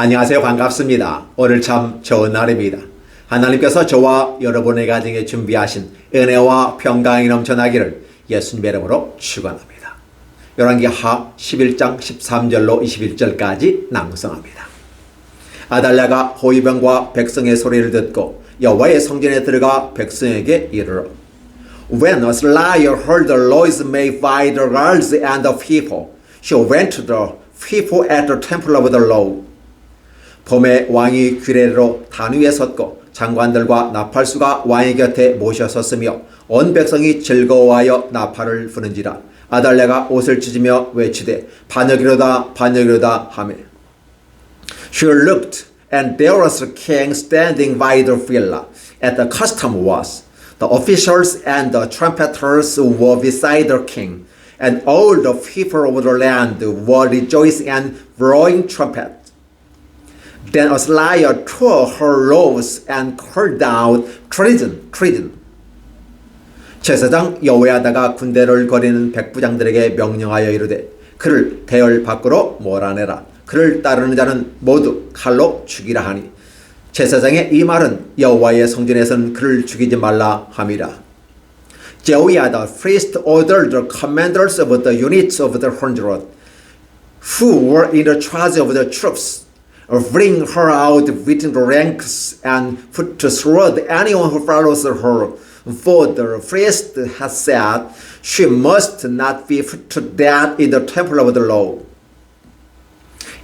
안녕하세요. 반갑습니다. 오늘 참 좋은 날입니다. 하나님께서 저와 여러분의 가정에 준비하신 은혜와 평강이 넘쳐나기를 예수님의 이름으로 축원합니다. 열왕기하 11장 13절로 21절까지 낭송합니다. 아달랴가 호위병과 백성의 소리를 듣고 여호와의 성전에 들어가 백성에게 이르러 When Azariah heard the noise made by the guards and the people, he went to the people at the temple of the Lord. 봄에 왕이 규례로 단 위에 섰고 장관들과 나팔수가 왕의 곁에 모셔섰으며 온 백성이 즐거워하여 나팔을 부는지라. 아달랴가 옷을 찢으며 외치되 반역이로다 반역이로다 하며 She looked, and there was a king standing by the villa, as the custom was. The officials and the trumpeters were beside the king, and all the people of the land were rejoicing and blowing trumpets. Then Azariah tore her robes and called out, Treason, treason. 제사장 여호야다가 군대를 거리는 백부장들에게 명령하여 이르되 그를 대열 밖으로 몰아내라. 그를 따르는 자는 모두 칼로 죽이라 하니 제사장의 이 말은 여호와의 성전에서는 그를 죽이지 말라 함이라. Jehoiada first ordered the commanders of the units of the 100 who were in the charge of the troops bring her out within the ranks and put to sword anyone who follows her. For the priest has said she must not be put to death in the temple of the Lord.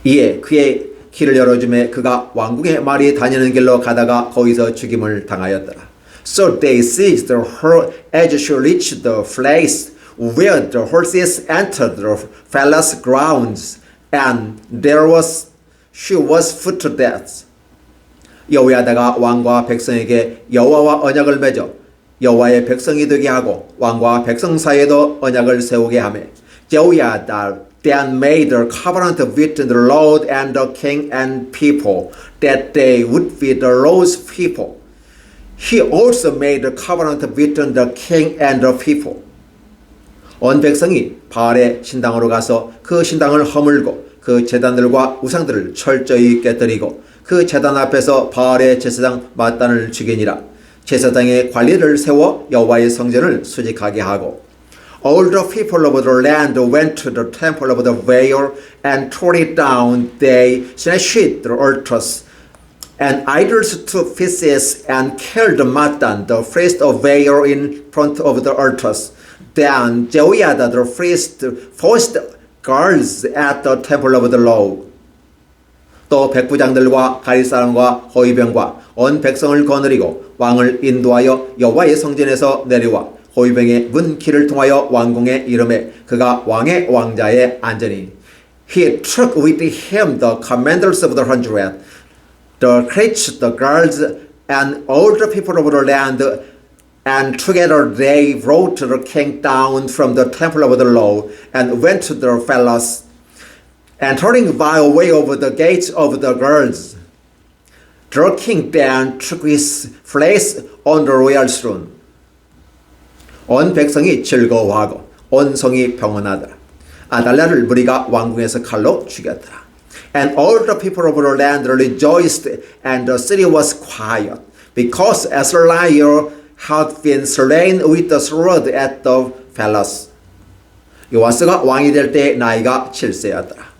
이에 그의 길을 열어주매 그가 왕궁의 말이 다니는 길로 가다가 거기서 죽임을 당하였더라. So they seized her as she reached the place where the horses entered the palace grounds, and she was put to death. 여호야다가 왕과 백성에게 여호와와 언약을 맺어 여호와의 백성이 되게 하고 왕과 백성 사이에도 언약을 세우게 하며 Jehoiada then made a covenant with the Lord and the king and people that they would be the Lord's people. He also made a covenant with the king and the people. 온 백성이 바알의 신당으로 가서 그 신당을 허물고 그 제단들과 우상들을 철저히 깨뜨리고 그 제단 앞에서 바알의 제사장 마단을 죽이니라. 제사장의 관리를 세워 여호와의 성전을 수직하게 하고 All the people of the land went to the temple of the Baal and tore it down. They smashed the altars and idols to pieces and killed Matan, the priest of Baal, in front of the altars. Then Jehoiada the priest posted guards at the temple of the Lord. 또 백부장들과 가리 사람과 호위병과 온 백성을 거느리고 왕을 인도하여 여호와의 성전에서 내려와 호위병의 문 길을 통하여 왕궁에 이르매 그가 왕의 왕자에 앉으니 He took with him the commanders of the 100, the critics, the guards, and all the people of the land, and together they brought the king down from the temple of the Lord and went to the palace, entering by way of the gates of the guards. The king then took his place on the royal throne. 온 백성이 즐거워하고 온 성이 평온하더라. 아달랴를 무리가 왕궁에서 칼로 죽였더라. And all the people of the land rejoiced, and the city was quiet, because Azariah had been slain with the sword at the palace. 요아스가 왕이 될 때 나이가 7세였더라.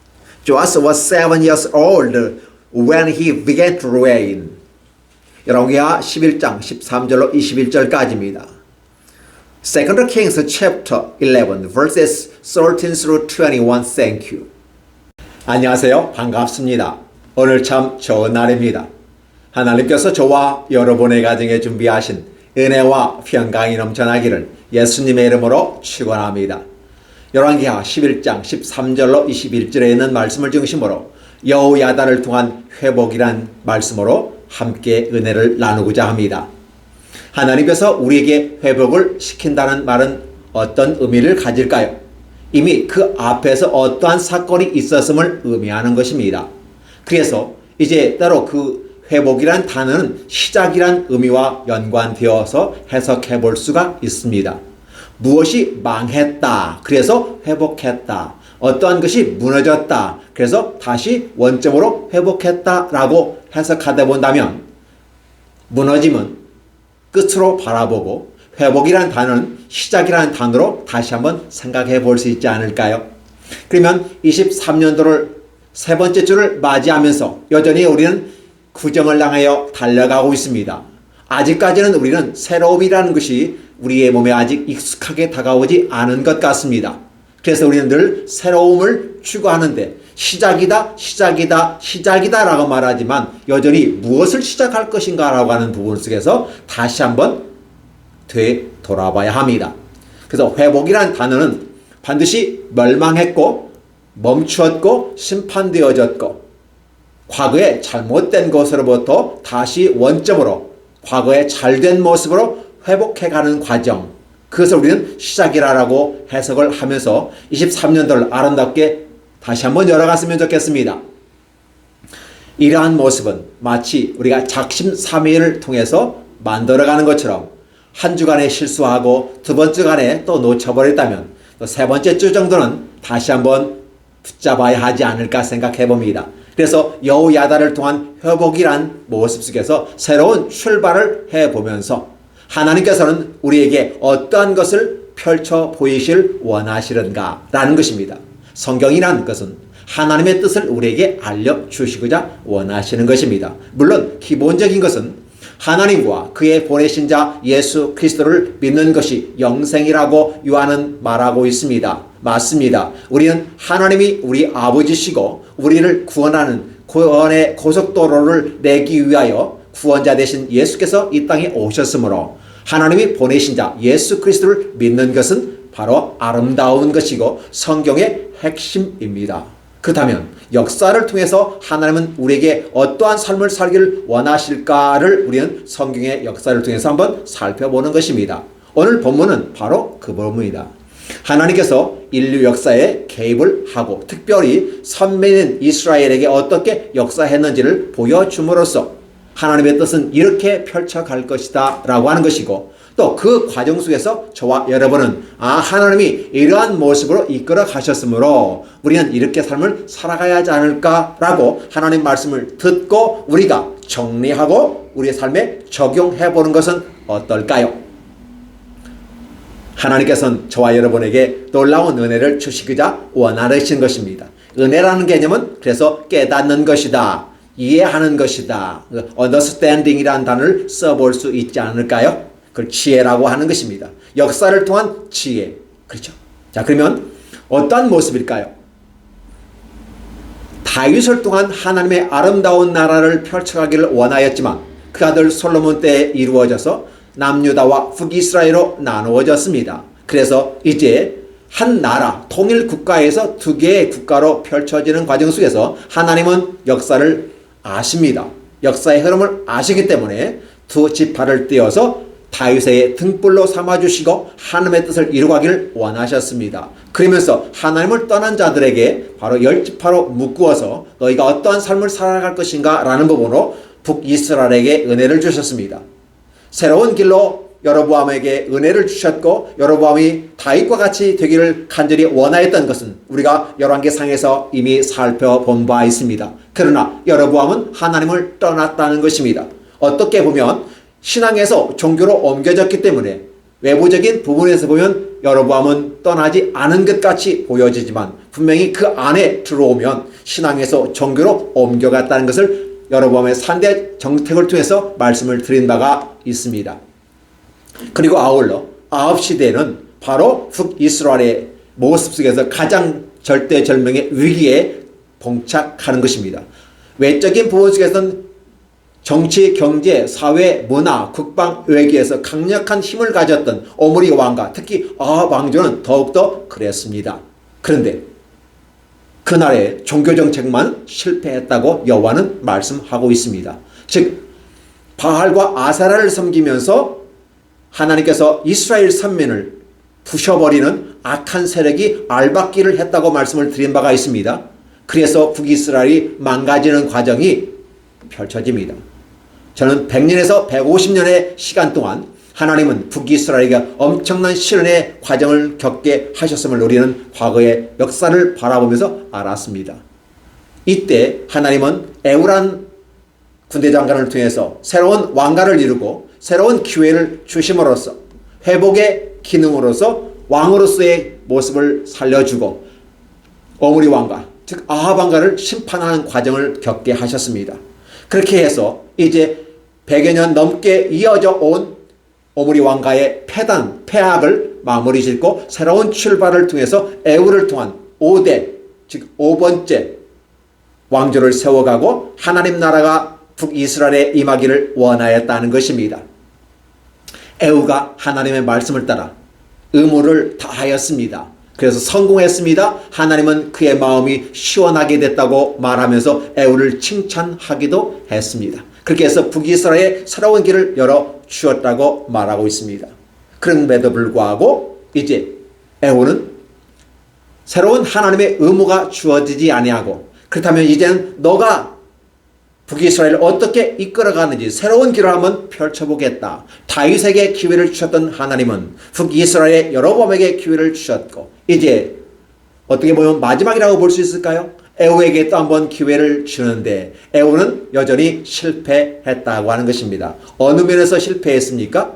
Joas was 7 years old when he began to reign. 열왕기하 11장 13절로 21절까지입니다. 2 Kings chapter 11 verses 13 through 21. Thank you. 안녕하세요. 반갑습니다. 오늘 참 좋은 날입니다. 하나님께서 저와 여러분의 가정에 준비하신 은혜와 평강이 넘쳐나기를 예수님의 이름으로 축원합니다. 열왕기하 11장 13절로 21절에 있는 말씀을 중심으로 여호야다를 통한 회복이란 말씀으로 함께 은혜를 나누고자 합니다. 하나님께서 우리에게 회복을 시킨다는 말은 어떤 의미를 가질까요? 이미 그 앞에서 어떠한 사건이 있었음을 의미하는 것입니다. 그래서 이제 따로 그 회복이란 단어는 시작이란 의미와 연관되어서 해석해 볼 수가 있습니다. 무엇이 망했다. 그래서 회복했다. 어떠한 것이 무너졌다. 그래서 다시 원점으로 회복했다라고 해석하다 본다면 무너짐은 끝으로 바라보고 회복이라는 단어는 시작이라는 단어로 다시 한번 생각해 볼 수 있지 않을까요? 그러면 23년도를 세 번째 주를 맞이하면서 여전히 우리는 구정을 향하여 달려가고 있습니다. 아직까지는 우리는 새로움이라는 것이 우리의 몸에 아직 익숙하게 다가오지 않은 것 같습니다. 그래서 우리는 늘 새로움을 추구하는데 시작이다 라고 말하지만 여전히 무엇을 시작할 것인가 라고 하는 부분 속에서 다시 한번 되돌아봐야 합니다. 그래서 회복이라는 단어는 반드시 멸망했고 멈추었고 심판되어졌고 과거에 잘못된 것으로부터 다시 원점으로 과거에 잘된 모습으로 회복해가는 과정, 그것을 우리는 시작이라고 해석을 하면서 23년도를 아름답게 다시 한번 열어갔으면 좋겠습니다. 이러한 모습은 마치 우리가 작심삼일을 통해서 만들어가는 것처럼 한 주간에 실수하고 두 번째 주간에 또 놓쳐버렸다면 또 세 번째 주 정도는 다시 한번 붙잡아야 하지 않을까 생각해 봅니다. 그래서 여호야다를 통한 회복이란 모습 속에서 새로운 출발을 해보면서 하나님께서는 우리에게 어떠한 것을 펼쳐 보이실 원하시는가 라는 것입니다. 성경이라는 것은 하나님의 뜻을 우리에게 알려주시고자 원하시는 것입니다. 물론 기본적인 것은 하나님과 그의 보내신 자 예수 그리스도를 믿는 것이 영생이라고 요한은 말하고 있습니다. 맞습니다. 우리는 하나님이 우리 아버지시고 우리를 구원하는 구원의 고속도로를 내기 위하여 구원자 되신 예수께서 이 땅에 오셨으므로 하나님이 보내신 자 예수 그리스도를 믿는 것은 바로 아름다운 것이고 성경의 핵심입니다. 그렇다면 역사를 통해서 하나님은 우리에게 어떠한 삶을 살기를 원하실까를 우리는 성경의 역사를 통해서 한번 살펴보는 것입니다. 오늘 본문은 바로 그 본문이다. 하나님께서 인류 역사에 개입을 하고 특별히 선민인 이스라엘에게 어떻게 역사했는지를 보여줌으로써 하나님의 뜻은 이렇게 펼쳐갈 것이다 라고 하는 것이고 또 그 과정 속에서 저와 여러분은 하나님이 이러한 모습으로 이끌어 가셨으므로 우리는 이렇게 삶을 살아가야 하지 않을까라고 하나님 말씀을 듣고 우리가 정리하고 우리의 삶에 적용해 보는 것은 어떨까요? 하나님께서는 저와 여러분에게 놀라운 은혜를 주시고자 원하신 것입니다. 은혜라는 개념은 그래서 깨닫는 것이다. 이해하는 것이다. understanding이라는 단어를 써볼 수 있지 않을까요? 그걸 지혜라고 하는 것입니다. 역사를 통한 지혜. 그렇죠. 자, 그러면 어떠한 모습일까요? 다윗을 통한 하나님의 아름다운 나라를 펼쳐가기를 원하였지만 그 아들 솔로몬 때에 이루어져서 남유다와 북이스라엘로 나누어졌습니다. 그래서 이제 한 나라 통일 국가에서 두 개의 국가로 펼쳐지는 과정 속에서 하나님은 역사를 아십니다. 역사의 흐름을 아시기 때문에 두 지파를 떼어서 다윗의 등불로 삼아주시고 하나님의 뜻을 이루가기를 원하셨습니다. 그러면서 하나님을 떠난 자들에게 바로 10지파로 묶어서 너희가 어떠한 삶을 살아갈 것인가 라는 부분으로 북이스라엘에게 은혜를 주셨습니다. 새로운 길로 여로보암에게 은혜를 주셨고 여로보암이 다윗과 같이 되기를 간절히 원하였던 것은 우리가 열왕기상에서 이미 살펴본 바 있습니다. 그러나 여로보암은 하나님을 떠났다는 것입니다. 어떻게 보면 신앙에서 종교로 옮겨졌기 때문에 외부적인 부분에서 보면 여로보암은 떠나지 않은 것 같이 보여지지만 분명히 그 안에 들어오면 신앙에서 종교로 옮겨갔다는 것을 여로보암의 산대 정책을 통해서 말씀을 드린 바가 있습니다. 그리고 아울러 아합 시대는 바로 북이스라엘의 모습 속에서 가장 절대절명의 위기에 봉착하는 것입니다. 외적인 부분 속에서는 정치, 경제, 사회, 문화, 국방, 외교에서 강력한 힘을 가졌던 오므리 왕과 특히 아합 왕조는 더욱더 그랬습니다. 그런데 그날의 종교정책만 실패했다고 여호와는 말씀하고 있습니다. 즉 바알과 아세라를 섬기면서 하나님께서 이스라엘 선민을 부셔버리는 악한 세력이 알박기를 했다고 말씀을 드린 바가 있습니다. 그래서 북이스라엘이 망가지는 과정이 펼쳐집니다. 저는 100년에서 150년의 시간 동안 하나님은 북이스라엘에게 엄청난 시련의 과정을 겪게 하셨음을 우리는 과거의 역사를 바라보면서 알았습니다. 이때 하나님은 에우란 군대장관을 통해서 새로운 왕가를 이루고 새로운 기회를 주심으로써 회복의 기능으로서 왕으로서의 모습을 살려주고 오므리 왕가, 즉 아합 왕가를 심판하는 과정을 겪게 하셨습니다. 그렇게 해서 이제 100여 년 넘게 이어져 온 오므리 왕가의 폐악을 마무리 짓고 새로운 출발을 통해서 에후를 통한 5대, 즉 5번째 왕조를 세워가고 하나님 나라가 북이스라엘에 임하기를 원하였다는 것입니다. 에후가 하나님의 말씀을 따라 의무를 다하였습니다. 그래서 성공했습니다. 하나님은 그의 마음이 시원하게 됐다고 말하면서 에후를 칭찬하기도 했습니다. 그렇게 해서 북이스라엘의 새로운 길을 열어주었다고 말하고 있습니다. 그럼에도 불구하고 이제 에후는 새로운 하나님의 의무가 주어지지 아니하고, 그렇다면 이제는 너가 북이스라엘을 어떻게 이끌어가는지 새로운 길을 한번 펼쳐보겠다. 다윗에게 기회를 주셨던 하나님은 북이스라엘의 여로보암에게 기회를 주셨고, 이제 어떻게 보면 마지막이라고 볼 수 있을까요? 에후에게 또 한번 기회를 주는데 에후는 여전히 실패했다고 하는 것입니다. 어느 면에서 실패했습니까?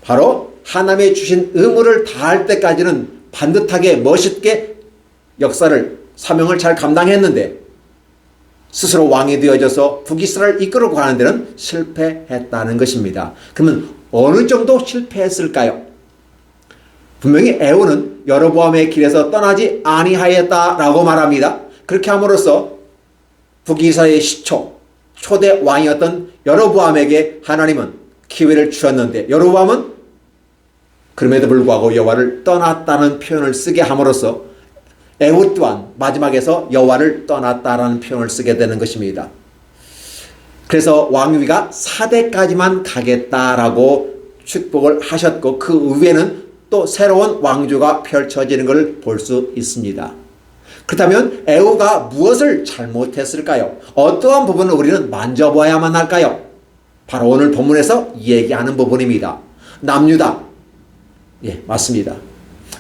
바로 하나님의 주신 의무를 다할 때까지는 반듯하게 멋있게 역사를, 사명을 잘 감당했는데 스스로 왕이 되어져서 북이스라엘을 이끌고 가는 데는 실패했다는 것입니다. 그러면 어느 정도 실패했을까요? 분명히 에후는 여로보암의 길에서 떠나지 아니하였다라고 말합니다. 그렇게 함으로써 북이스라엘의 초대 왕이었던 여로보암에게 하나님은 기회를 주었는데 여로보암은 그럼에도 불구하고 여호와를 떠났다는 표현을 쓰게 함으로써 에후 또한 마지막에서 여호와를 떠났다라는 표현을 쓰게 되는 것입니다. 그래서 왕위가 4대까지만 가겠다라고 축복을 하셨고 그 이후에는 또 새로운 왕조가 펼쳐지는 것을 볼 수 있습니다. 그렇다면 에후가 무엇을 잘못했을까요? 어떠한 부분을 우리는 만져봐야만 할까요? 바로 오늘 본문에서 얘기하는 부분입니다. 남유다. 예, 맞습니다.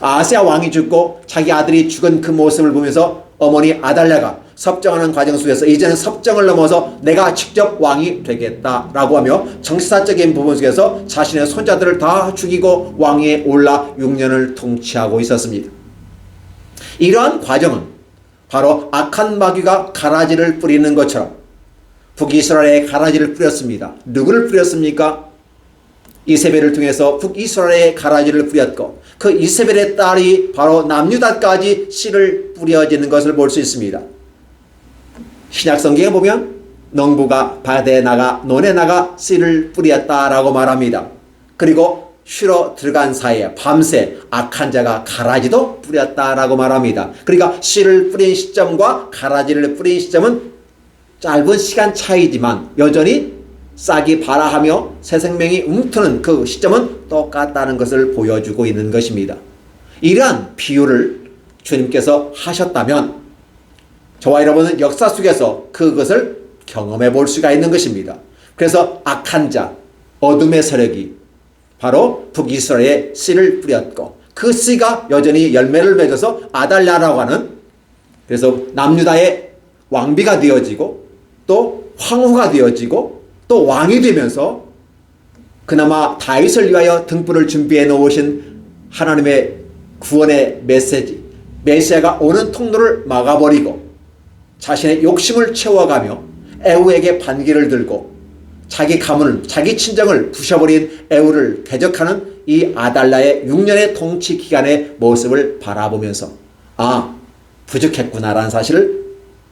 아하스야 왕이 죽고 자기 아들이 죽은 그 모습을 보면서 어머니 아달랴가 섭정하는 과정 속에서 이제는 섭정을 넘어서 내가 직접 왕이 되겠다라고 하며 정치사적인 부분 속에서 자신의 손자들을 다 죽이고 왕위에 올라 6년을 통치하고 있었습니다. 이러한 과정은 바로 악한 마귀가 가라지를 뿌리는 것처럼 북이스라엘에 가라지를 뿌렸습니다. 누구를 뿌렸습니까? 이세벨을 통해서 북이스라엘에 가라지를 뿌렸고 그 이세벨의 딸이 바로 남유다까지 씨를 뿌려지는 것을 볼 수 있습니다. 신약성경에 보면 농부가 밭에 나가 논에 나가 씨를 뿌렸다라고 말합니다. 그리고 쉬러 들어간 사이에 밤새 악한 자가 가라지도 뿌렸다라고 말합니다. 그러니까 씨를 뿌린 시점과 가라지를 뿌린 시점은 짧은 시간 차이지만 여전히 싹이 발아하며 새 생명이 움트는 그 시점은 똑같다는 것을 보여주고 있는 것입니다. 이러한 비유를 주님께서 하셨다면 저와 여러분은 역사 속에서 그것을 경험해 볼 수가 있는 것입니다. 그래서 악한 자, 어둠의 세력이 바로 북이스라엘에 씨를 뿌렸고 그 씨가 여전히 열매를 맺어서 아달랴라고 하는, 그래서 남유다의 왕비가 되어지고 또 황후가 되어지고 또 왕이 되면서 그나마 다윗을 위하여 등불을 준비해 놓으신 하나님의 구원의 메시지, 메시아가 오는 통로를 막아버리고 자신의 욕심을 채워가며 에후에게 반기를 들고 자기 가문을, 자기 친정을 부셔버린 에후를 대적하는 이 아달랴의 6년의 통치 기간의 모습을 바라보면서 부족했구나라는 사실을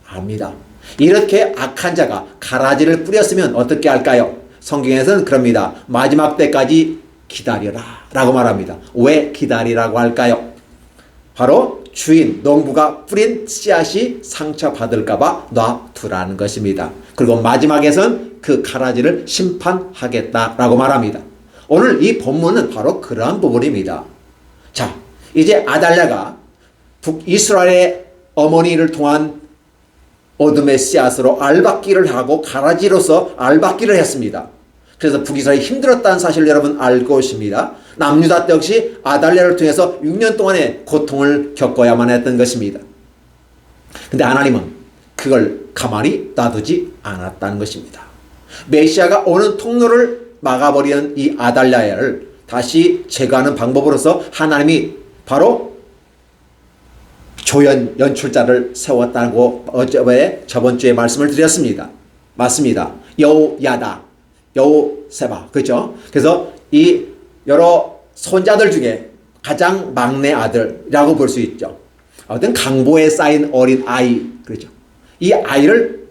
압니다. 이렇게 악한 자가 가라지를 뿌렸으면 어떻게 할까요? 성경에서는 그럽니다. 마지막 때까지 기다려라 라고 말합니다. 왜 기다리라고 할까요? 바로 주인 농부가 뿌린 씨앗이 상처받을까봐 놔두라는 것입니다. 그리고 마지막에선 그 가라지를 심판하겠다라고 말합니다. 오늘 이 본문은 바로 그러한 부분입니다. 자, 이제 아달랴가 북이스라엘의 어머니를 통한 어둠의 씨앗으로 알박기를 하고 가라지로서 알박기를 했습니다. 그래서 북이스라엘이 힘들었다는 사실을 여러분 알고 있습니다. 남유다 때 역시 아달랴를 통해서 6년 동안의 고통을 겪어야만 했던 것입니다. 근데 하나님은 그걸 가만히 놔두지 않았다는 것입니다. 메시아가 오는 통로를 막아버리는 이 아달랴를 다시 제거하는 방법으로서 하나님이 바로 조연 연출자를 세웠다고 저번 주에 말씀을 드렸습니다. 맞습니다. 여호야다, 여호세바, 그렇죠? 그래서 이 여러 손자들 중에 가장 막내 아들이라고 볼 수 있죠. 어떤 강보에 쌓인 어린 아이, 그렇죠? 이 아이를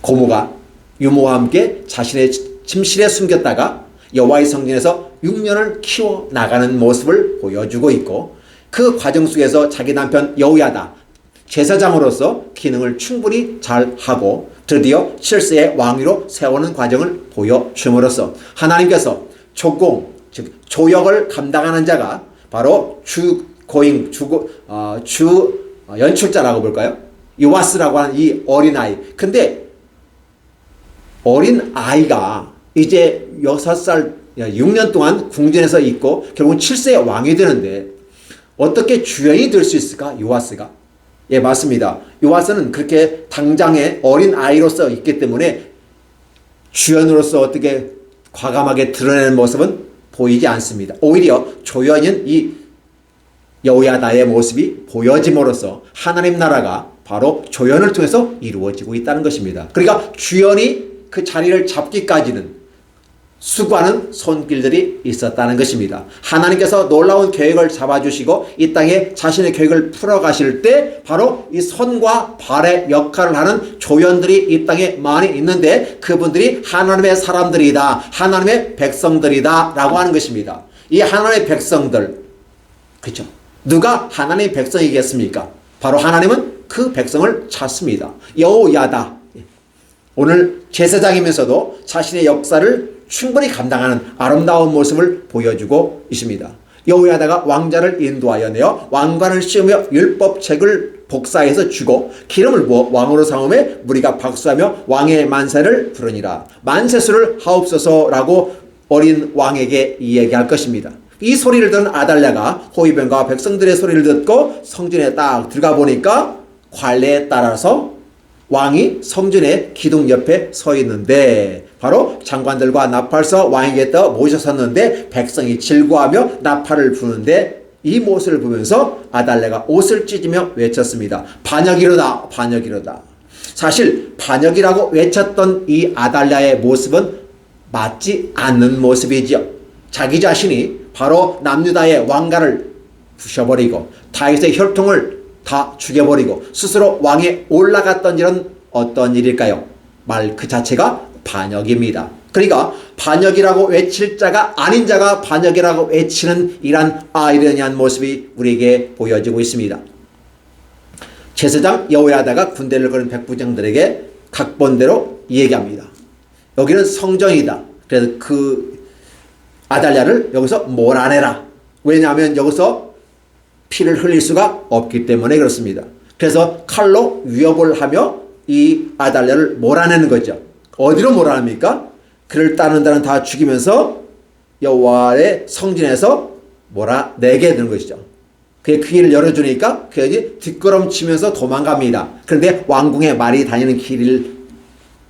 고모가 유모와 함께 자신의 침실에 숨겼다가 여호와의 성전에서 6년을 키워 나가는 모습을 보여주고 있고, 그 과정 속에서 자기 남편 여호야다 제사장으로서 기능을 충분히 잘하고 드디어 7세의 왕위로 세우는 과정을 보여줌으로써 하나님께서 조공, 즉 조역을 감당하는 자가 바로 연출자라고 볼까요? 요아스라고 하는 이 어린아이. 근데 어린아이가 이제 6살, 6년 동안 궁전에서 있고 결국은 7세의 왕이 되는데 어떻게 주연이 될 수 있을까? 요아스가. 예, 맞습니다. 요아스는 그렇게 당장의 어린아이로서 있기 때문에 주연으로서 어떻게 과감하게 드러내는 모습은 보이지 않습니다. 오히려 조연인 이 여호야다의 모습이 보여짐으로써 하나님 나라가 바로 조연을 통해서 이루어지고 있다는 것입니다. 그러니까 주연이 그 자리를 잡기까지는 수고하는 손길들이 있었다는 것입니다. 하나님께서 놀라운 계획을 잡아주시고 이 땅에 자신의 계획을 풀어가실 때 바로 이 손과 발의 역할을 하는 조연들이 이 땅에 많이 있는데 그분들이 하나님의 사람들이다, 하나님의 백성들이다 라고 하는 것입니다. 이 하나님의 백성들, 그렇죠? 누가 하나님의 백성이겠습니까? 바로 하나님은 그 백성을 찾습니다. 여호야다, 오늘 제사장이면서도 자신의 역사를 충분히 감당하는 아름다운 모습을 보여주고 있습니다. 여호야다가 왕자를 인도하여 내어 왕관을 씌우며 율법책을 복사해서 주고 기름을 부어 왕으로 삼음에 무리가 박수하며 왕의 만세를 부르니라. 만세수를 하옵소서라고 어린 왕에게 이야기할 것입니다. 이 소리를 듣는 아달랴가 호위병과 백성들의 소리를 듣고 성전에 딱 들어가 보니까 관례에 따라서 왕이 성전의 기둥 옆에 서 있는데 바로 장관들과 나팔서 왕에게 떠 모셔섰는데 백성이 즐거워하며 나팔을 부는데 이 모습을 보면서 아달랴가 옷을 찢으며 외쳤습니다. 반역이로다, 반역이로다. 사실 반역이라고 외쳤던 이 아달랴의 모습은 맞지 않는 모습이지요. 자기 자신이 바로 남유다의 왕가를 부셔버리고 다윗의 혈통을 다 죽여버리고 스스로 왕에 올라갔던 일은 어떤 일일까요? 말 그 자체가 반역입니다. 그러니까 반역이라고 외칠 자가 아닌 자가 반역이라고 외치는 이러한 아이러니한 모습이 우리에게 보여지고 있습니다. 제사장 여호야다가 군대를 거는 백부장들에게 각본대로 얘기합니다. 여기는 성전이다. 그래서 그 아달랴를 여기서 몰아내라. 왜냐하면 여기서 피를 흘릴 수가 없기 때문에 그렇습니다. 그래서 칼로 위협을 하며 이 아달랴를 몰아내는 거죠. 어디로 몰아냅니까? 그를 따르는 자는 다 죽이면서 여호와의 성전에서 몰아내게 되는 것이죠. 그의 길을 열어주니까 그들이 뒷걸음치면서 도망갑니다. 그런데 왕궁에 말이 다니는 길을,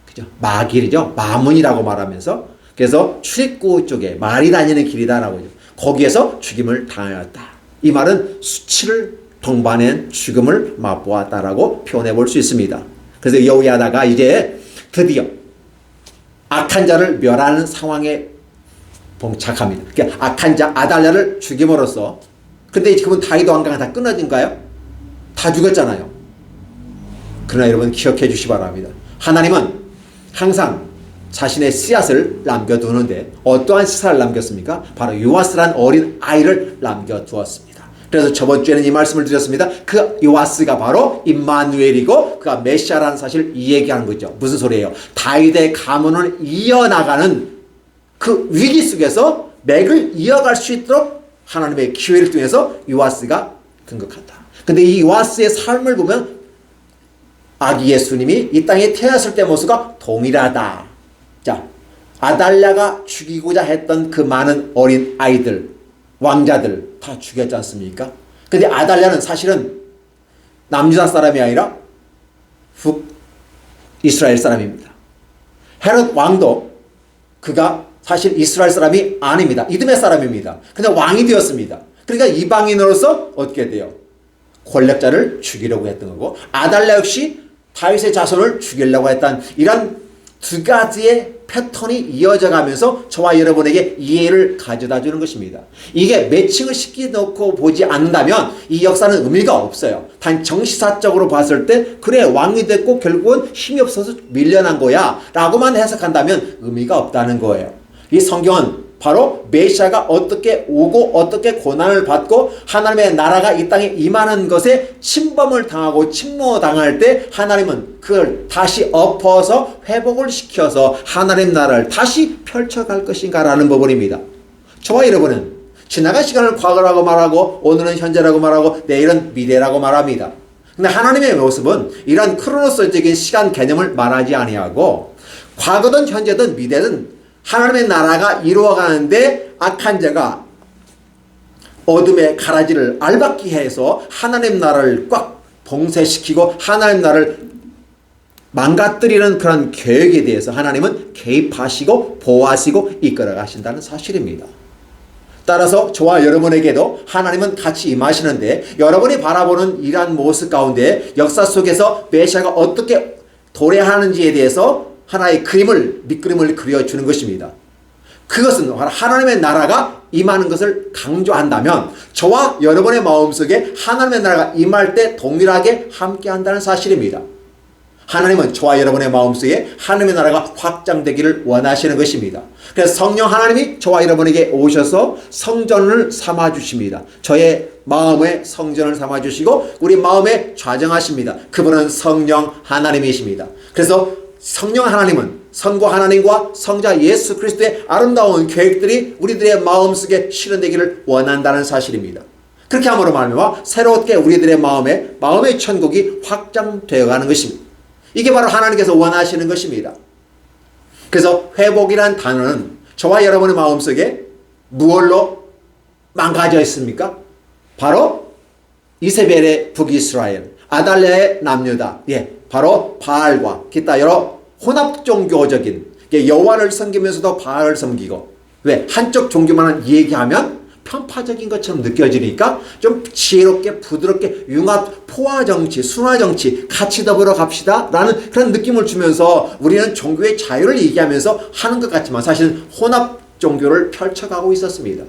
그죠? 마길이죠. 마문이라고 말하면서 그래서 출입구 쪽에 말이 다니는 길이다라고 하죠. 거기에서 죽임을 당하였다. 이 말은 수치를 동반한 죽음을 맛보았다라고 표현해 볼 수 있습니다. 그래서 여호야다가 이제 드디어 악한 자를 멸하는 상황에 봉착합니다. 그러니까 악한 자 아달랴를 죽임으로써, 근데 지금은 다윗 왕가가 다 끊어진가요? 다 죽었잖아요. 그러나 여러분 기억해 주시기 바랍니다. 하나님은 항상 자신의 씨앗을 남겨두는데 어떠한 씨앗을 남겼습니까? 바로 요아스란 어린 아이를 남겨두었습니다. 그래서 저번 주에는 이 말씀을 드렸습니다. 그 요아스가 바로 임마누엘이고 그가 메시아라는 사실을 이 얘기하는 거죠. 무슨 소리예요? 다윗의 가문을 이어나가는 그 위기 속에서 맥을 이어갈 수 있도록 하나님의 기회를 통해서 요아스가 등극한다. 근데 이 요아스의 삶을 보면 아기 예수님이 이 땅에 태어났을 때 모습과 동일하다. 자, 아달랴가 죽이고자 했던 그 많은 어린 아이들, 왕자들 다 죽였지 않습니까? 근데 아달랴는 사실은 남유다 사람이 아니라 북이스라엘 사람입니다. 헤롯 왕도 그가 사실 이스라엘 사람이 아닙니다. 이드메 사람입니다. 그냥 왕이 되었습니다. 그러니까 이방인으로서 어떻게 돼요? 권력자를 죽이려고 했던 거고, 아달랴 역시 다윗의 자손을 죽이려고 했던 이런 두 가지의 패턴이 이어져 가면서 저와 여러분에게 이해를 가져다 주는 것입니다. 이게 매칭을 시켜놓고 보지 않는다면 이 역사는 의미가 없어요. 단 정치사적으로 봤을 때 그래 왕이 됐고 결국은 힘이 없어서 밀려난 거야 라고만 해석한다면 의미가 없다는 거예요. 이 성경은 바로 메시아가 어떻게 오고 어떻게 고난을 받고 하나님의 나라가 이 땅에 임하는 것에 침범을 당하고 침노당할 때 하나님은 그걸 다시 엎어서 회복을 시켜서 하나님 나라를 다시 펼쳐갈 것인가 라는 부분입니다. 저와 여러분은 지나간 시간을 과거라고 말하고 오늘은 현재라고 말하고 내일은 미래라고 말합니다. 근데 하나님의 모습은 이런 크로노스적인 시간 개념을 말하지 아니하고 과거든 현재든 미래든 하나님의 나라가 이루어가는데 악한 자가 어둠의 가라지를 알박기 해서 하나님 나라를 꽉 봉쇄시키고 하나님 나라를 망가뜨리는 그런 계획에 대해서 하나님은 개입하시고 보호하시고 이끌어 가신다는 사실입니다. 따라서 저와 여러분에게도 하나님은 같이 임하시는데 여러분이 바라보는 이러한 모습 가운데 역사 속에서 메시아가 어떻게 도래하는지에 대해서 하나의 밑그림을 그려주는 것입니다. 그것은 하나님의 나라가 임하는 것을 강조한다면 저와 여러분의 마음속에 하나님의 나라가 임할 때 동일하게 함께한다는 사실입니다. 하나님은 저와 여러분의 마음속에 하나님의 나라가 확장되기를 원하시는 것입니다. 그래서 성령 하나님이 저와 여러분에게 오셔서 성전을 삼아주십니다. 저의 마음의 성전을 삼아주시고 우리 마음에 좌정하십니다. 그분은 성령 하나님이십니다. 그래서 성령 하나님은 성부 하나님과 성자 예수 그리스도의 아름다운 계획들이 우리들의 마음속에 실현되기를 원한다는 사실입니다. 그렇게 함으로 말미암아 새롭게 우리들의 마음의 천국이 확장되어 가는 것입니다. 이게 바로 하나님께서 원하시는 것입니다. 그래서 회복이란 단어는 저와 여러분의 마음속에 무엇로 망가져 있습니까? 바로 이세벨의 북이스라엘, 아달랴의 남유다, 바로 바알과 기타 여러 혼합 종교적인 여호와를 섬기면서도 바알을 섬기고, 왜? 한쪽 종교만 얘기하면 편파적인 것처럼 느껴지니까 좀 지혜롭게 부드럽게 융합 포화 정치, 순화 정치 같이 더불어 갑시다 라는 그런 느낌을 주면서 우리는 종교의 자유를 얘기하면서 하는 것 같지만 사실은 혼합 종교를 펼쳐가고 있었습니다.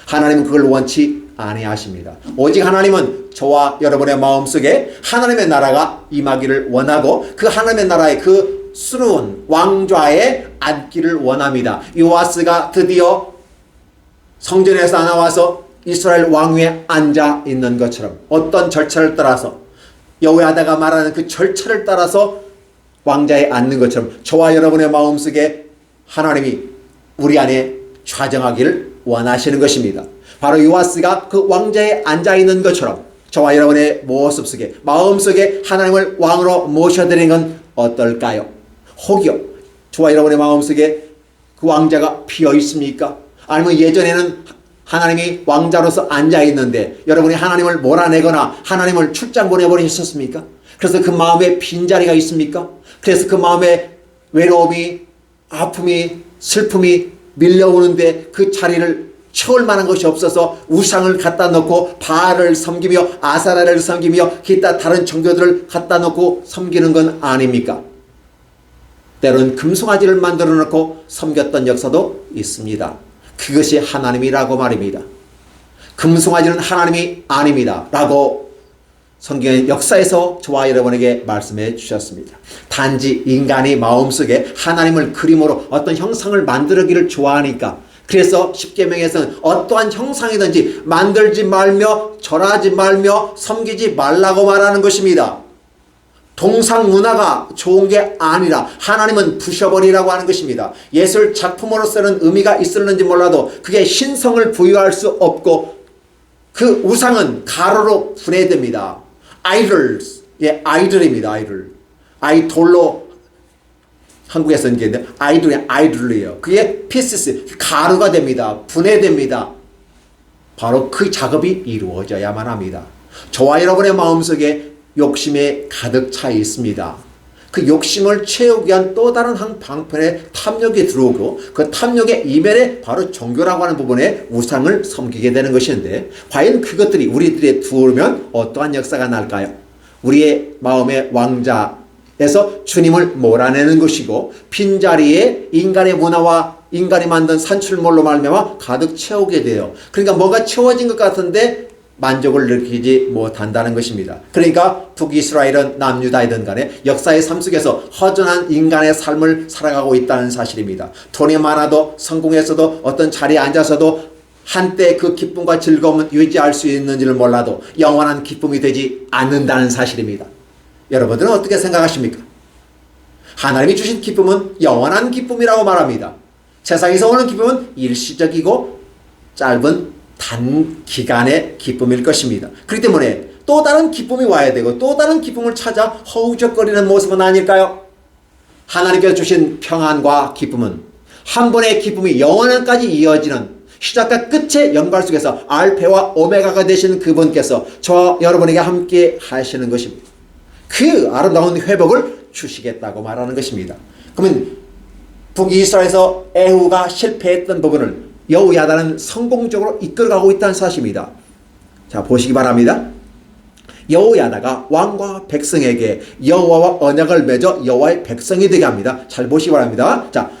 하나님은 그걸 원치 아니하십니다. 오직 하나님은 저와 여러분의 마음속에 하나님의 나라가 임하기를 원하고 그 하나님의 나라의 그 수로운 왕좌에 앉기를 원합니다. 요아스가 드디어 성전에서 나와서 이스라엘 왕위에 앉아 있는 것처럼 어떤 절차를 따라서 여호야다가 말하는 그 절차를 따라서 왕좌에 앉는 것처럼 저와 여러분의 마음속에 하나님이 우리 안에 좌정하기를 원하시는 것입니다. 바로 요아스가 그 왕좌에 앉아있는 것처럼 저와 여러분의 모습 속에 마음속에 하나님을 왕으로 모셔드리는 건 어떨까요? 혹여 저와 여러분의 마음속에 그 왕자가 비어 있습니까? 아니면 예전에는 하나님이 왕자로서 앉아있는데 여러분이 하나님을 몰아내거나 하나님을 출장 보내버리셨습니까? 그래서 그 마음에 빈자리가 있습니까? 그래서 그 마음에 외로움이, 아픔이, 슬픔이 밀려오는데 그 자리를 채울 만한 것이 없어서 우상을 갖다 놓고 바알을 섬기며 아사라를 섬기며 기타 다른 종교들을 갖다 놓고 섬기는 건 아닙니까? 때로는 금송아지를 만들어 놓고 섬겼던 역사도 있습니다. 그것이 하나님이라고 말입니다. 금송아지는 하나님이 아닙니다 라고 성경의 역사에서 저와 여러분에게 말씀해 주셨습니다. 단지 인간이 마음속에 하나님을 그림으로 어떤 형상을 만들기를 좋아하니까, 그래서 십계명에서는 어떠한 형상이든지 만들지 말며 절하지 말며 섬기지 말라고 말하는 것입니다. 동상 문화가 좋은 게 아니라 하나님은 부셔버리라고 하는 것입니다. 예술 작품으로서는 의미가 있을는지 몰라도 그게 신성을 부여할 수 없고 그 우상은 가로로 한국에서는 이게 아이돌이에요. 그게 피시스, 가루가 됩니다. 분해됩니다. 바로 그 작업이 이루어져야만 합니다. 저와 여러분의 마음속에 욕심에 가득 차 있습니다. 그 욕심을 채우기 위한 또 다른 한 방편의 탐욕이 들어오고 그 탐욕의 이면에 바로 종교라고 하는 부분에 우상을 섬기게 되는 것인데 과연 그것들이 우리들에 들어오면 어떠한 역사가 날까요? 우리의 마음의 왕자에서 주님을 몰아내는 것이고 빈자리에 인간의 문화와 인간이 만든 산출물로 말미암아 가득 채우게 돼요. 그러니까 뭔가 채워진 것 같은데 만족을 느끼지 못한다는 것입니다. 그러니까 북이스라엘은 남유다이든 간에 역사의 삶 속에서 허전한 인간의 삶을 살아가고 있다는 사실입니다. 돈이 많아도 성공해서도 어떤 자리에 앉아서도 한때 그 기쁨과 즐거움은 유지할 수 있는지를 몰라도 영원한 기쁨이 되지 않는다는 사실입니다. 여러분들은 어떻게 생각하십니까? 하나님이 주신 기쁨은 영원한 기쁨이라고 말합니다. 세상에서 오는 기쁨은 일시적이고 짧은 단기간의 기쁨일 것입니다. 그렇기 때문에 또 다른 기쁨이 와야 되고 또 다른 기쁨을 찾아 허우적거리는 모습은 아닐까요? 하나님께서 주신 평안과 기쁨은 한 번의 기쁨이 영원한까지 이어지는 시작과 끝의 연발 속에서 알파와 오메가가 되시는 그분께서 저와 여러분에게 함께 하시는 것입니다. 그 아름다운 회복을 주시겠다고 말하는 것입니다. 그러면 북이스라엘에서 에후가 실패했던 부분을 여호야다는 성공적으로 이끌어가고 있다는 사실입니다. 자, 보시기 바랍니다. 여호야다가 왕과 백성에게 여호와와 언약을 맺어 여호와의 백성이 되게 합니다. 잘 보시기 바랍니다. 자,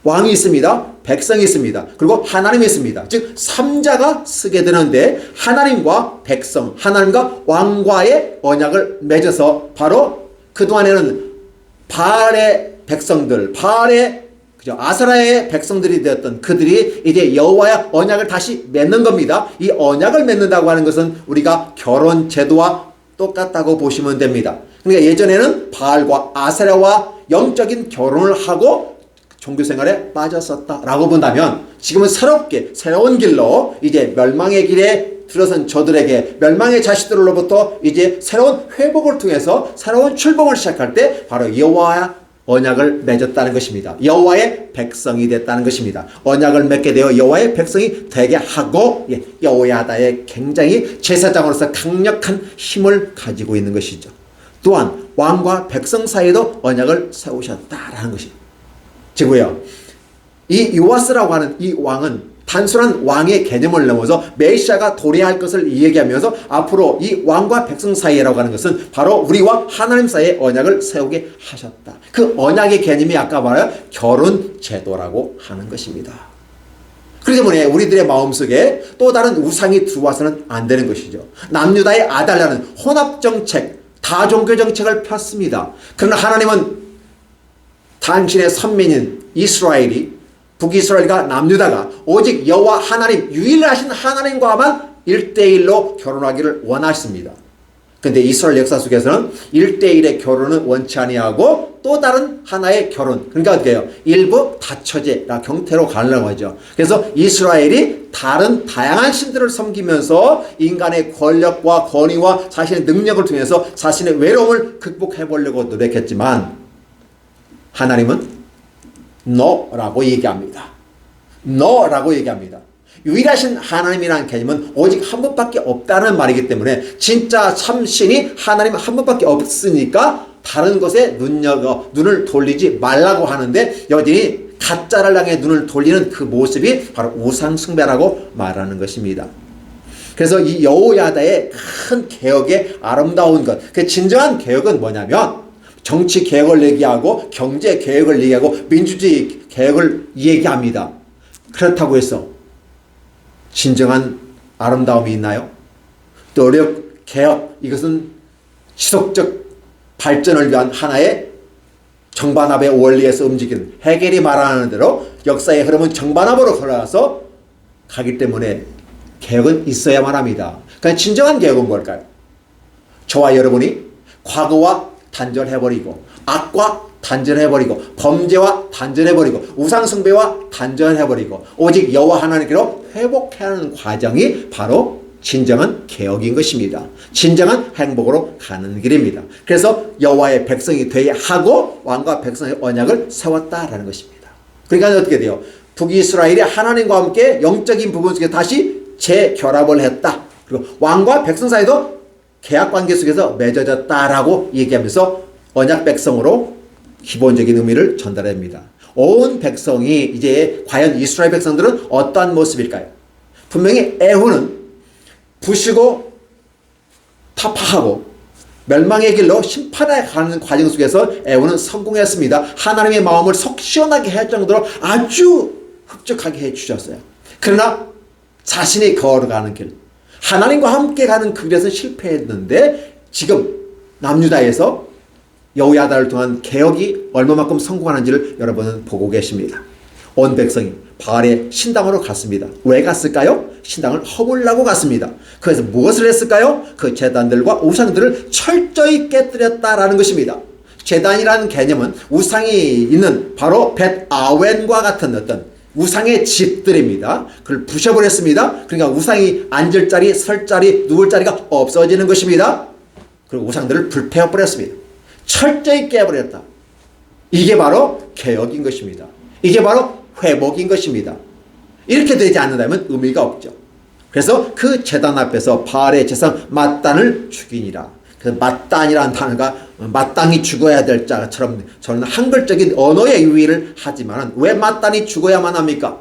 왕이 있습니다. 백성이 있습니다. 그리고 하나님이 있습니다. 즉 3자가 쓰게 되는데 하나님과 백성, 하나님과 왕과의 언약을 맺어서 바로 그동안에는 바알의 백성들, 아세라의 백성들이 되었던 그들이 이제 여호와의 언약을 다시 맺는 겁니다. 이 언약을 맺는다고 하는 것은 우리가 결혼 제도와 똑같다고 보시면 됩니다. 그러니까 예전에는 바알과 아세라와 영적인 결혼을 하고 종교생활에 빠졌었다라고 본다면 지금은 새로운 길로 이제 멸망의 길에 들어선 저들에게 멸망의 자식들로부터 이제 새로운 회복을 통해서 새로운 출범을 시작할 때 바로 여호와의 언약을 맺었다는 것입니다. 여호와의 백성이 됐다는 것입니다. 언약을 맺게 되어 여호와의 백성이 되게 하고 여호야다의 굉장히 제사장으로서 강력한 힘을 가지고 있는 것이죠. 또한 왕과 백성 사이에도 언약을 세우셨다라는 것입니다. 지고요. 이 요아스라고 하는 이 왕은 단순한 왕의 개념을 넘어서 메시아가 도래할 것을 얘기하면서 앞으로 이 왕과 백성 사이라고 하는 것은 바로 우리와 하나님 사이의 언약을 세우게 하셨다. 그 언약의 개념이 아까 말한 결혼 제도라고 하는 것입니다. 그렇기 때문에 우리들의 마음속에 또 다른 우상이 들어와서는 안 되는 것이죠. 남유다의 아달랴는 혼합정책, 다종교정책을 폈습니다. 그러나 하나님은 당신의 선민인 이스라엘이 북이스라엘과 남유다가 오직 여호와 하나님, 유일하신 하나님과만 1대1로 결혼하기를 원하십니다. 그런데 이스라엘 역사 속에서는 1대1의 결혼은 원치 아니하고 또 다른 하나의 결혼, 그러니까 어떻게 해요? 일부 다처제라 경태로 가려고 하죠. 그래서 이스라엘이 다양한 신들을 섬기면서 인간의 권력과 권위와 자신의 능력을 통해서 자신의 외로움을 극복해 보려고 노력했지만 하나님은 너라고 얘기합니다. 너라고 얘기합니다. 유일하신 하나님이라는 개념은 오직 한 분밖에 없다는 말이기 때문에 진짜 참신이 하나님 한 분밖에 없으니까 다른 것에 눈을 돌리지 말라고 하는데 여전히 가짜를 향해 눈을 돌리는 그 모습이 바로 우상숭배라고 말하는 것입니다. 그래서 이 여호야다의 큰 개혁의 아름다운 것, 그 진정한 개혁은 뭐냐면 정치 개혁을 얘기하고 경제 개혁을 얘기하고 민주주의 개혁을 얘기합니다. 그렇다고 해서 진정한 아름다움이 있나요? 노력, 개혁, 이것은 지속적 발전을 위한 하나의 정반합의 원리에서 움직이는 헤겔이 말하는 대로 역사의 흐름은 정반합으로 흘러서 가기 때문에 개혁은 있어야만 합니다. 그러니까 진정한 개혁은 뭘까요? 저와 여러분이 과거와 단절해버리고 악과 단절해버리고 범죄와 단절해버리고 우상숭배와 단절해버리고 오직 여호와 하나님께로 회복해야 하는 과정이 바로 진정한 개혁인 것입니다. 진정한 행복으로 가는 길입니다. 그래서 여호와의 백성이 되게 하고 왕과 백성의 언약을 세웠다라는 것입니다. 그러니까 어떻게 돼요? 북이스라엘이 하나님과 함께 영적인 부분 속에 다시 재결합을 했다. 그리고 왕과 백성 사이도 계약관계 속에서 맺어졌다라고 얘기하면서 언약 백성으로 기본적인 의미를 전달합니다. 온 백성이 이제 과연 이스라엘 백성들은 어떠한 모습일까요? 분명히 에후는 부시고 타파하고 멸망의 길로 심판에 가는 과정 속에서 에후는 성공했습니다. 하나님의 마음을 속 시원하게 할 정도로 아주 흡족하게 해주셨어요. 그러나 자신이 걸어가는 길, 하나님과 함께 가는 그 길에서 실패했는데 지금 남유다에서 여호야다를 통한 개혁이 얼마만큼 성공하는지를 여러분은 보고 계십니다. 온 백성이 바알의 신당으로 갔습니다. 왜 갔을까요? 신당을 허물라고 갔습니다. 그래서 무엇을 했을까요? 그 제단들과 우상들을 철저히 깨뜨렸다라는 것입니다. 제단이라는 개념은 우상이 있는 바로 벳아웬과 같은 어떤 우상의 집들입니다. 그걸 부셔버렸습니다. 그러니까 우상이 앉을 자리, 설 자리, 누울 자리가 없어지는 것입니다. 그리고 우상들을 불태워버렸습니다. 철저히 깨버렸다. 이게 바로 개혁인 것입니다. 이게 바로 회복인 것입니다. 이렇게 되지 않는다면 의미가 없죠. 그래서 그 제단 앞에서 바알의 제상 맏단을 죽이니라. 그래서 맏단이라는 단어가 마땅히 죽어야 될 자처럼 저는 한글적인 언어의 유의를 하지만 왜 맏단이 죽어야만 합니까?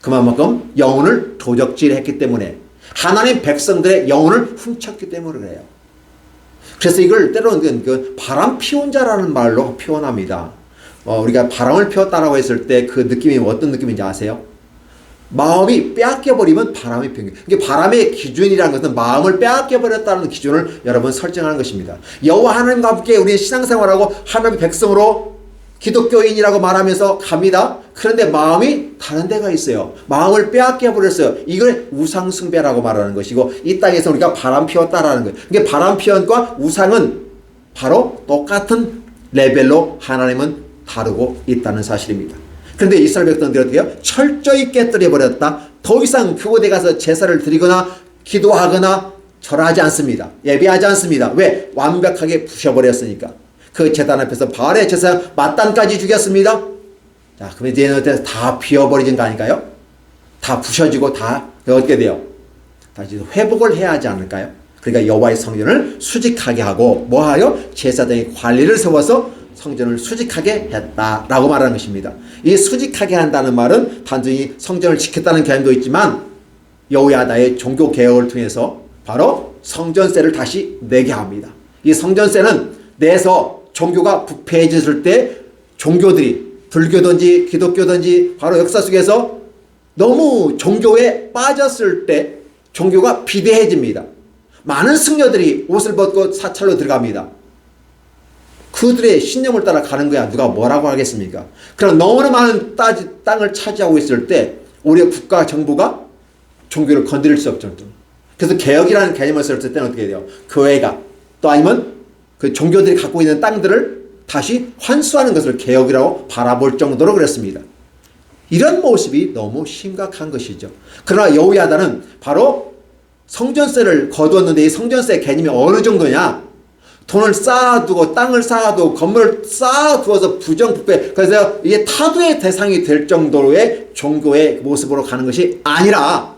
그만큼 영혼을 도적질했기 때문에 하나님 백성들의 영혼을 훔쳤기 때문에 그래요. 그래서 이걸 때로는 그 바람 피운 자라는 말로 표현합니다. 우리가 바람을 피웠다라고 했을 때 그 느낌이 어떤 느낌인지 아세요? 마음이 빼앗겨버리면 바람이 피운 거예요. 이게 바람의 기준이라는 것은 마음을 빼앗겨버렸다는 기준을 여러분 설정하는 것입니다. 여호와 하나님과 함께 우리 신앙생활하고 하나님의 백성으로 기독교인이라고 말하면서 갑니다. 그런데 마음이 다른 데가 있어요. 마음을 빼앗겨버렸어요. 이걸 우상숭배라고 말하는 것이고 이 땅에서 우리가 바람 피웠다라는 거예요. 이게 바람 피웠과 우상은 바로 똑같은 레벨로 하나님은 다루고 있다는 사실입니다. 그런데 이스라엘 백성들이 어떻게 해요? 철저히 깨뜨려버렸다. 더 이상 그곳에 가서 제사를 드리거나 기도하거나 절하지 않습니다. 예배하지 않습니다. 왜? 완벽하게 부셔버렸으니까. 그 제단 앞에서 바알의 제사 맏단까지 죽였습니다. 자, 그럼 이제 다 비워버리는 거 아닐까요? 다 부셔지고 다 어떻게 돼요? 다시 회복을 해야 하지 않을까요? 그러니까 여호와의 성전을 수직하게 하고 뭐하여? 제사장의 관리를 세워서 성전을 수직하게 했다라고 말하는 것입니다. 이 수직하게 한다는 말은 단순히 성전을 지켰다는 개념도 있지만 여호야다의 종교 개혁을 통해서 바로 성전세를 다시 내게 합니다. 이 성전세는 내서 종교가 부패해졌을 때 종교들이 불교든지 기독교든지 바로 역사 속에서 너무 종교에 빠졌을 때 종교가 비대해집니다. 많은 승려들이 옷을 벗고 사찰로 들어갑니다. 그들의 신념을 따라 가는 거야. 누가 뭐라고 하겠습니까? 그럼 너무나 많은 땅을 차지하고 있을 때 우리의 국가 정부가 종교를 건드릴 수 없죠. 그래서 개혁이라는 개념을 쓸 때는 어떻게 돼요? 교회가 또 아니면 그 종교들이 갖고 있는 땅들을 다시 환수하는 것을 개혁이라고 바라볼 정도로 그랬습니다. 이런 모습이 너무 심각한 것이죠. 그러나 여호야다는 바로 성전세를 거두었는데 이 성전세 개념이 어느 정도냐? 돈을 쌓아두고 땅을 쌓아두고 건물을 쌓아두어서 부정부패, 그래서 이게 타도의 대상이 될 정도의 종교의 모습으로 가는 것이 아니라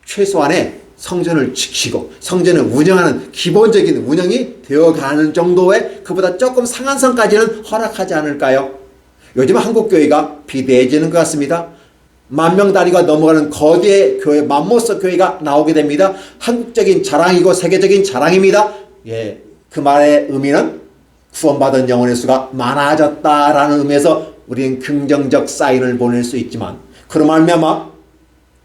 최소한의 성전을 지키고 성전을 운영하는 기본적인 운영이 되어가는 정도의 그보다 조금 상한 선까지는 허락하지 않을까요? 요즘 한국교회가 비대해지는 것 같습니다. 만명다리가 넘어가는 거대 교회, 맘모스 교회가 나오게 됩니다. 한국적인 자랑이고 세계적인 자랑입니다. 예, 그 말의 의미는 구원받은 영혼의 수가 많아졌다라는 의미에서 우리는 긍정적 사인을 보낼 수 있지만 그로 말미암아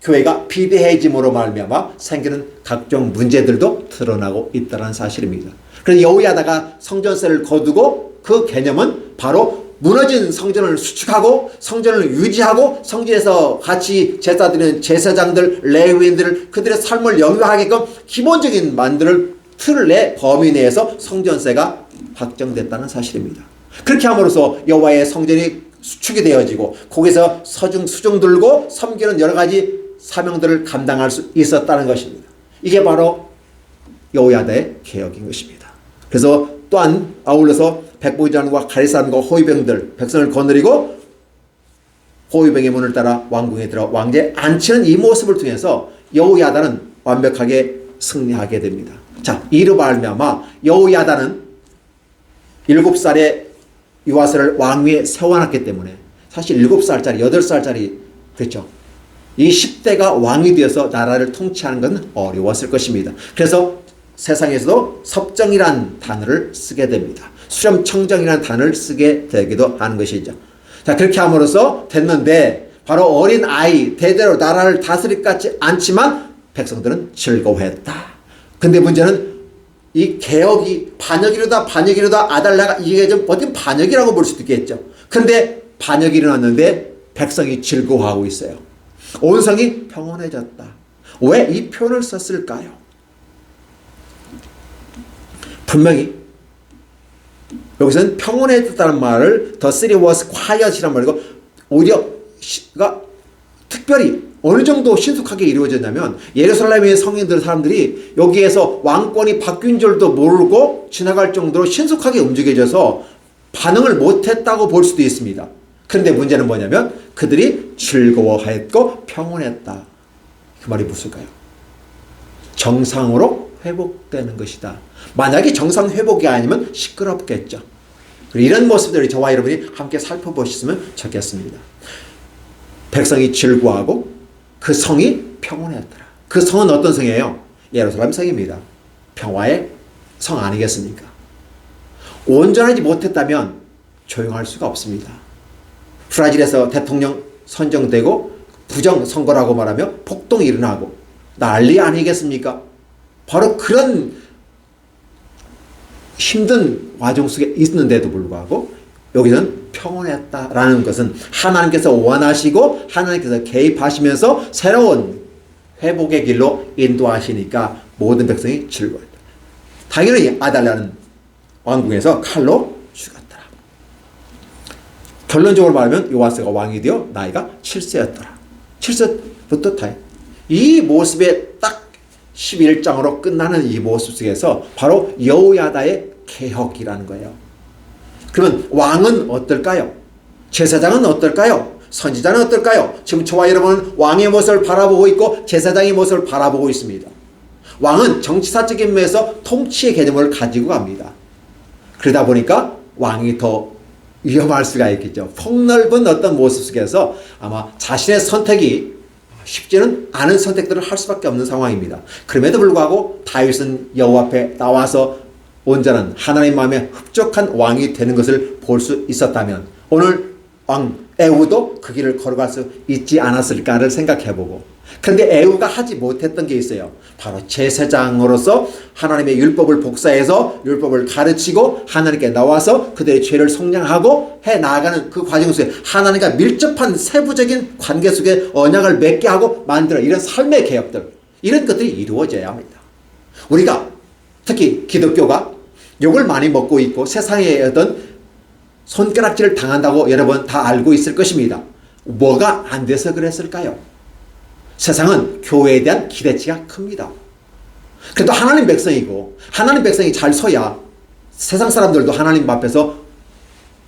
교회가 비대해짐으로 말미암아 생기는 각종 문제들도 드러나고 있다는 사실입니다. 그래서 여호야다가 성전세를 거두고 그 개념은 바로 무너진 성전을 수축하고 성전을 유지하고 성전에서 같이 제사 드리는 제사장들, 레위인들 그들의 삶을 영위하게끔 기본적인 만들 틀을 내 범위 내에서 성전세가 확정됐다는 사실입니다. 그렇게 함으로써 여호와의 성전이 수축이 되어지고 거기서 수종 들고 섬기는 여러 가지 사명들을 감당할 수 있었다는 것입니다. 이게 바로 여호야다의 개혁인 것입니다. 그래서 또한 아울러서 백부장과 가리사람과 호위병들 백성을 거느리고 호위병의 문을 따라 왕궁에 들어 왕제에 앉히는 이 모습을 통해서 여호야다는 완벽하게 승리하게 됩니다. 자, 이로 말미암아 여호야다는 7살에 요아스를 왕위에 세워놨기 때문에 사실 7살짜리 8살짜리 그렇죠. 이 10대가 왕이 되어서 나라를 통치하는 건 어려웠을 것입니다. 그래서 세상에서도 섭정이라는 단어를 쓰게 됩니다. 수렴청정이라는 단어를 쓰게 되기도 하는 것이죠. 자, 그렇게 함으로써 됐는데 바로 어린 아이 대대로 나라를 다스릴 것 같지 않지만 백성들은 즐거워했다. 근데 문제는 이 개혁이 반역이로다 아달라가 이게 좀 어떤 반역이라고 볼 수도 있겠죠. 근데 반역이 일어났는데 백성이 즐거워하고 있어요. 온 성이 평온해졌다. 왜 이 표현을 썼을까요? 분명히 여기서는 평온해졌다는 말을 The city was quiet이란 말이고 오히려 특별히 어느 정도 신속하게 이루어졌냐면 예루살렘의 성인들 사람들이 여기에서 왕권이 바뀐 줄도 모르고 지나갈 정도로 신속하게 움직여져서 반응을 못했다고 볼 수도 있습니다. 그런데 문제는 뭐냐면 그들이 즐거워했고 평온했다. 그 말이 무엇일까요? 정상으로 회복되는 것이다. 만약에 정상 회복이 아니면 시끄럽겠죠. 이런 모습들이 저와 여러분이 함께 살펴보셨으면 좋겠습니다. 백성이 즐거워하고 그 성이 평온했더라. 그 성은 어떤 성이에요? 예루살렘 성입니다. 평화의 성 아니겠습니까? 온전하지 못했다면 조용할 수가 없습니다. 브라질에서 대통령 선정되고 부정선거라고 말하며 폭동이 일어나고 난리 아니겠습니까? 바로 그런 힘든 와중 속에 있는데도 불구하고 여기서는 평온했다라는 것은 하나님께서 원하시고 하나님께서 개입하시면서 새로운 회복의 길로 인도하시니까 모든 백성이 즐거워했다. 당연히 아달라는 왕궁에서 칼로 죽었더라. 결론적으로 말하면 요아스가 왕이 되어 나이가 7세였더라. 7세부터 다 이 모습에 딱 11장으로 끝나는 이 모습 속에서 바로 여호야다의 개혁이라는 거예요. 그러면 왕은 어떨까요? 제사장은 어떨까요? 선지자는 어떨까요? 지금 저와 여러분은 왕의 모습을 바라보고 있고 제사장의 모습을 바라보고 있습니다. 왕은 정치사적인 면에서 통치의 개념을 가지고 갑니다. 그러다 보니까 왕이 더 위험할 수가 있겠죠. 폭넓은 어떤 모습 속에서 아마 자신의 선택이 쉽지는 않은 선택들을 할 수밖에 없는 상황입니다. 그럼에도 불구하고 다윗은 여호와 앞에 나와서 온전한 하나님 마음에 흡족한 왕이 되는 것을 볼 수 있었다면 오늘 왕 에후도 그 길을 걸어갈 수 있지 않았을까를 생각해보고, 그런데 에후가 하지 못했던 게 있어요. 바로 제사장으로서 하나님의 율법을 복사해서 율법을 가르치고 하나님께 나와서 그들의 죄를 속량하고 해 나아가는 그 과정 속에 하나님과 밀접한 세부적인 관계 속에 언약을 맺게 하고 만들어 이런 삶의 개혁들, 이런 것들이 이루어져야 합니다. 우리가 특히 기독교가 욕을 많이 먹고 있고 세상의 어떤 손가락질을 당한다고 여러분 다 알고 있을 것입니다. 뭐가 안 돼서 그랬을까요? 세상은 교회에 대한 기대치가 큽니다. 그래도 하나님 백성이고 하나님 백성이 잘 서야 세상 사람들도 하나님 앞에서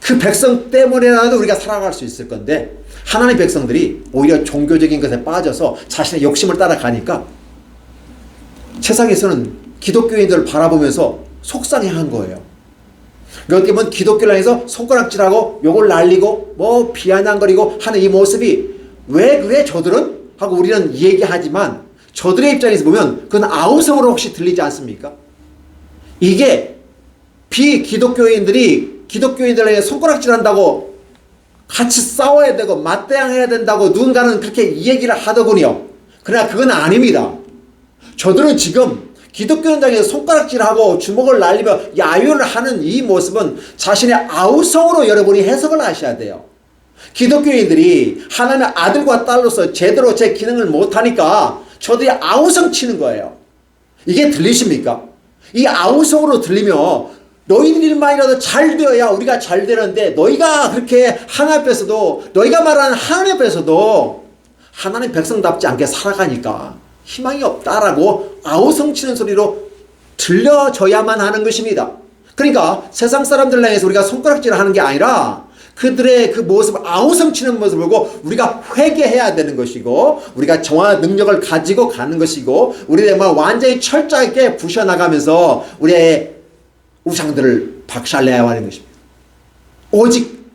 그 백성 때문에라도 우리가 살아갈 수 있을 건데, 하나님 백성들이 오히려 종교적인 것에 빠져서 자신의 욕심을 따라가니까 세상에서는 기독교인들을 바라보면서 속상해한 거예요. 어떻게 보면 기독교를 해서 손가락질하고 욕을 날리고 뭐 비아냥거리고 하는 이 모습이 왜 그래 저들은? 하고 우리는 얘기하지만 저들의 입장에서 보면 그건 아우성으로 혹시 들리지 않습니까? 이게 비기독교인들이 기독교인들에게 손가락질한다고 같이 싸워야 되고 맞대항해야 된다고 누군가는 그렇게 이 얘기를 하더군요. 그러나 그건 아닙니다. 저들은 지금 기독교인들에게 손가락질하고 주먹을 날리며 야유를 하는 이 모습은 자신의 아우성으로 여러분이 해석을 하셔야 돼요. 기독교인들이 하나님의 아들과 딸로서 제대로 제 기능을 못하니까 저들이 아우성 치는 거예요. 이게 들리십니까? 이 아우성으로 들리며 너희들만이라도 잘 되어야 우리가 잘 되는데, 너희가 그렇게 하나님 앞에서도 너희가 말하는 하나님 앞에서도 하나님 백성답지 않게 살아가니까 희망이 없다라고 아우성치는 소리로 들려줘야만 하는 것입니다. 그러니까 세상 사람들 향해서 우리가 손가락질을 하는 게 아니라 그들의 그 모습을 아우성치는 모습을 보고 우리가 회개해야 되는 것이고, 우리가 정화의 능력을 가지고 가는 것이고, 우리의 완전히 철저하게 부셔나가면서 우리의 우상들을 박살내야 하는 것입니다. 오직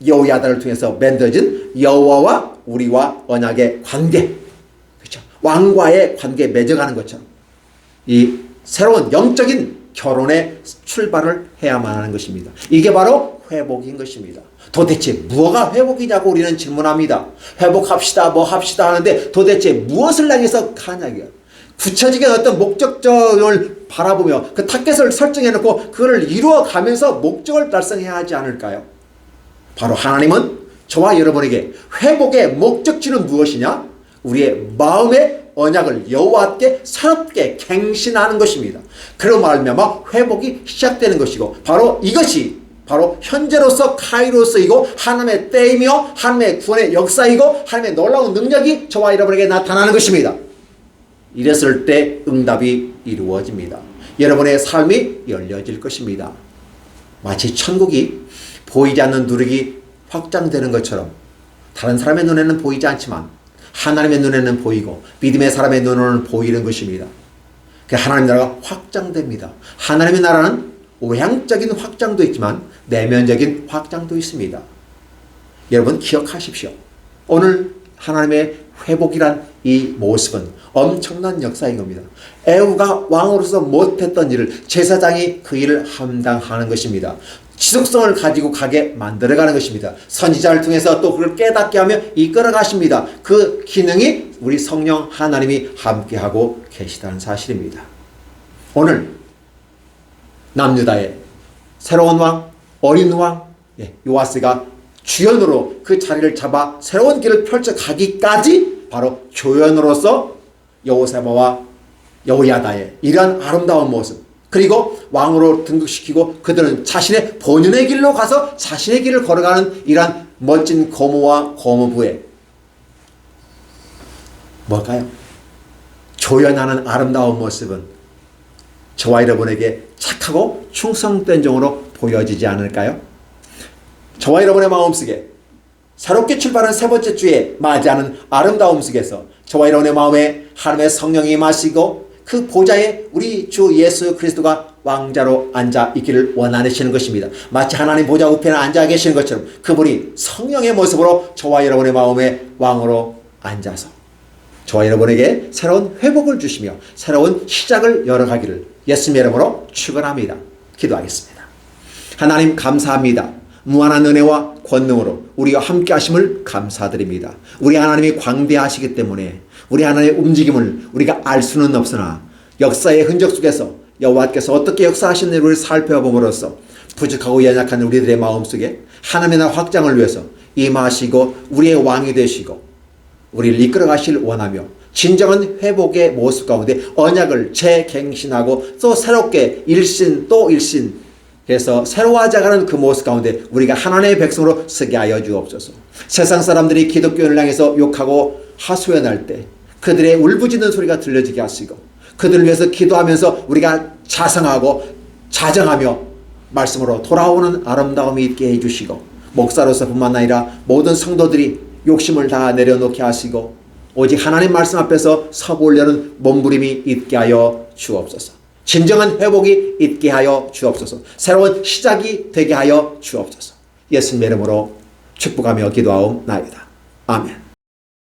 여호야다를 통해서 만들어진 여호와와 우리와 언약의 관계, 그렇죠? 왕과의 관계 맺어가는 것처럼 이 새로운 영적인 결혼의 출발을 해야만 하는 것입니다. 이게 바로 회복인 것입니다. 도대체 무엇가 회복이냐고 우리는 질문합니다. 회복합시다, 뭐 합시다 하는데 도대체 무엇을 향해서 가냐고요. 구체적인 어떤 목적점을 바라보며 그 타겟을 설정해 놓고 그걸 이루어가면서 목적을 달성해야 하지 않을까요? 바로 하나님은 저와 여러분에게 회복의 목적지는 무엇이냐? 우리의 마음의 언약을 여호와께 새롭게 갱신하는 것입니다. 그로 말미암아 회복이 시작되는 것이고, 바로 이것이 바로 현재로서 카이로스이고 하나님의 때이며 하나님의 구원의 역사이고 하나님의 놀라운 능력이 저와 여러분에게 나타나는 것입니다. 이랬을 때 응답이 이루어집니다. 여러분의 삶이 열려질 것입니다. 마치 천국이 보이지 않는 누룩이 확장되는 것처럼 다른 사람의 눈에는 보이지 않지만 하나님의 눈에는 보이고 믿음의 사람의 눈에는 보이는 것입니다. 하나님 나라가 확장됩니다. 하나님의 나라는 외향적인 확장도 있지만 내면적인 확장도 있습니다. 여러분 기억하십시오. 오늘 하나님의 회복이란 이 모습은 엄청난 역사인 겁니다. 에후가 왕으로서 못했던 일을 제사장이 그 일을 감당하는 것입니다. 지속성을 가지고 가게 만들어가는 것입니다. 선지자를 통해서 또 그걸 깨닫게 하며 이끌어 가십니다. 그 기능이 우리 성령 하나님이 함께하고 계시다는 사실입니다. 오늘 남유다의 새로운 왕, 어린 왕 요아스가 주연으로 그 자리를 잡아 새로운 길을 펼쳐가기까지 바로 조연으로서 여호세바와 여호야다의 이러한 아름다운 모습, 그리고 왕으로 등극시키고 그들은 자신의 본연의 길로 가서 자신의 길을 걸어가는 이러한 멋진 고모와 고모부의 뭘까요? 조연하는 아름다운 모습은 저와 여러분에게 착하고 충성된 종으로 보여지지 않을까요? 저와 여러분의 마음속에 새롭게 출발한 세 번째 주에 맞이하는 아름다움 속에서 저와 여러분의 마음에 하나님의 성령이 임하시고 그 보좌에 우리 주 예수 그리스도가 왕자로 앉아 있기를 원하시는 것입니다. 마치 하나님 보좌 우편에 앉아 계시는 것처럼 그분이 성령의 모습으로 저와 여러분의 마음에 왕으로 앉아서 저와 여러분에게 새로운 회복을 주시며 새로운 시작을 열어가기를 예수님의 이름으로 축원합니다. 기도하겠습니다. 하나님 감사합니다. 무한한 은혜와 권능으로 우리와 함께 하심을 감사드립니다. 우리 하나님이 광대하시기 때문에 우리 하나님의 움직임을 우리가 알 수는 없으나 역사의 흔적 속에서 여호와께서 어떻게 역사하시는지를 살펴봄으로써 부족하고 연약한 우리들의 마음속에 하나님의 나라 확장을 위해서 임하시고 우리의 왕이 되시고 우리를 이끌어 가실 원하며 진정한 회복의 모습 가운데 언약을 재갱신하고 또 새롭게 일신 또 일신 그래서 새로워져가는 그 모습 가운데 우리가 하나님의 백성으로 서게 하여 주옵소서. 세상 사람들이 기독교를 향해서 욕하고 하소연할 때 그들의 울부짖는 소리가 들려지게 하시고 그들을 위해서 기도하면서 우리가 자성하고 자정하며 말씀으로 돌아오는 아름다움이 있게 해주시고 목사로서 뿐만 아니라 모든 성도들이 욕심을 다 내려놓게 하시고 오직 하나님 말씀 앞에서 서보려는 몸부림이 있게 하여 주옵소서. 진정한 회복이 있게 하여 주옵소서. 새로운 시작이 되게 하여 주옵소서. 예수님의 이름으로 축복하며 기도하옵나이다. 아멘.